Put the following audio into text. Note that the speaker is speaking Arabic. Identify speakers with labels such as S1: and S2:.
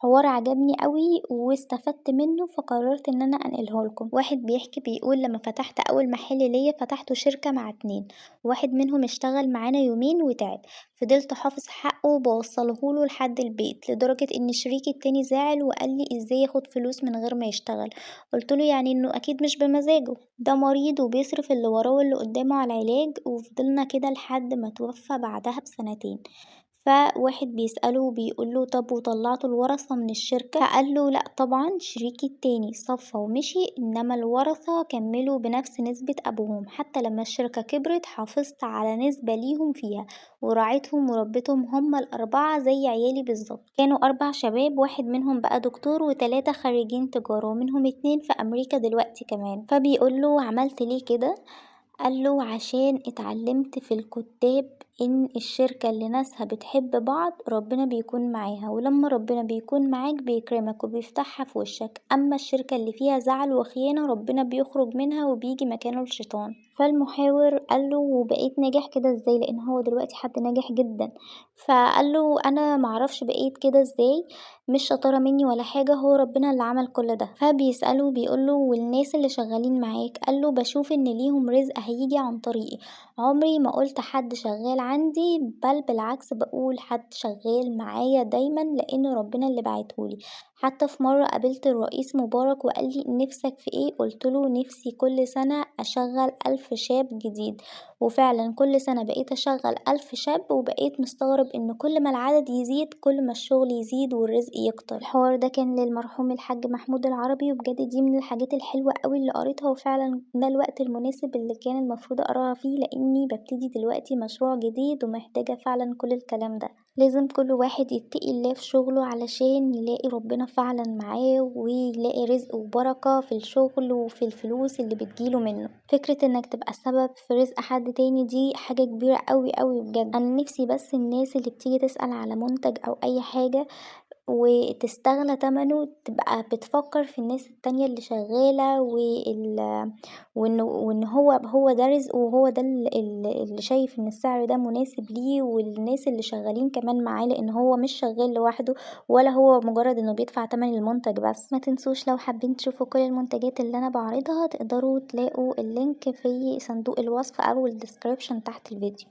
S1: حوار عجبني أوي واستفدت منه فقررت إن أنا أنقله لكم. واحد بيحكي بيقول لما فتحت أول محل ليا فتحته شركة مع 2، واحد منهم اشتغل معانا يومين وتعب، فضلت أحافظ حقه وبوصلهوله لحد البيت لدرجة إن شريكي التاني زعل وقالي ازاي ياخد فلوس من غير ما يشتغل. قلتله يعني إنه أكيد مش بمزاجه، ده مريض وبيصرف اللي وراه واللي قدامه على العلاج، وفضلنا كده لحد ما توفى بعدها ب2 سنين. فواحد بيسأله بيقوله طب وطلعتوا الورثة من الشركة؟ فقاله لأ طبعا شريكي التاني صفى ومشي، إنما الورثة كملوا بنفس نسبة أبوهم، حتى لما الشركة كبرت حافظت على نسبة ليهم فيها وراعيتهم وربيتهم هما ال4 زي عيالي بالظبط. كانوا 4 شباب، واحد منهم بقى دكتور و3 خريجين تجارة ومنهم 2 في أمريكا دلوقتي كمان. فبيقوله عملت ليه كده؟ قال له عشان اتعلمت في الكتاب إن الشركة اللي ناسها بتحب بعض ربنا بيكون معاها، ولما ربنا بيكون معاك بيكرمك وبيفتحها في وشك، أما الشركة اللي فيها زعل وخيانة ربنا بيخرج منها وبيجي مكانه الشيطان. فالمحاور قال له وبقيت ناجح كده ازاي، لأن هو دلوقتي حد ناجح جدا. فقال له أنا معرفش بقيت كده ازاي، مش شطارة مني ولا حاجة، هو ربنا اللي عمل كل ده. فبيسأله بيقوله والناس اللي شغالين معاك؟ قاله بشوف ان ليهم رزق هيجي عن طريقي، عمري ما قلت حد شغال عندي، بل بالعكس بقول حد شغال معايا دايما لان ربنا اللي بعتهولي. حتى في مرة قابلت الرئيس مبارك وقالي نفسك في ايه؟ قلتله نفسي كل سنة اشغل 1000 شاب جديد، وفعلا كل سنة بقيت أشغل 1000 شاب، وبقيت مستغرب إن كل ما العدد يزيد كل ما الشغل يزيد والرزق يكتر. الحوار ده كان للمرحوم الحاج محمود العربي، وبجد دي من الحاجات الحلوة قوي اللي قريتها، وفعلا ده الوقت المناسب اللي كان المفروض أقراها فيه، لأني ببتدي دلوقتي مشروع جديد ومحتاجة فعلا كل الكلام ده. لازم كل واحد يتقي الله في شغله علشان يلاقي ربنا فعلا معاه ويلاقي رزق وبركة في الشغل وفي الفلوس اللي بتجيله منه. فكرة انك تبقى سبب في رزق حد تاني دي حاجة كبيرة قوي قوي بجد. انا نفسي بس الناس اللي بتيجي تسأل على منتج او اي حاجة وتستغلى تمنه تبقى بتفكر في الناس التانية اللي شغالة وإن هو ده رزقه، وهو ده اللي شايف إن السعر ده مناسب ليه والناس اللي شغالين كمان معاه، لأن هو مش شغال لوحده ولا هو مجرد إنه بيدفع تمن المنتج بس. ما تنسوش لو حابين تشوفوا كل المنتجات اللي أنا بعرضها تقدروا تلاقوا اللينك في صندوق الوصف أو الديسكريبشن تحت الفيديو.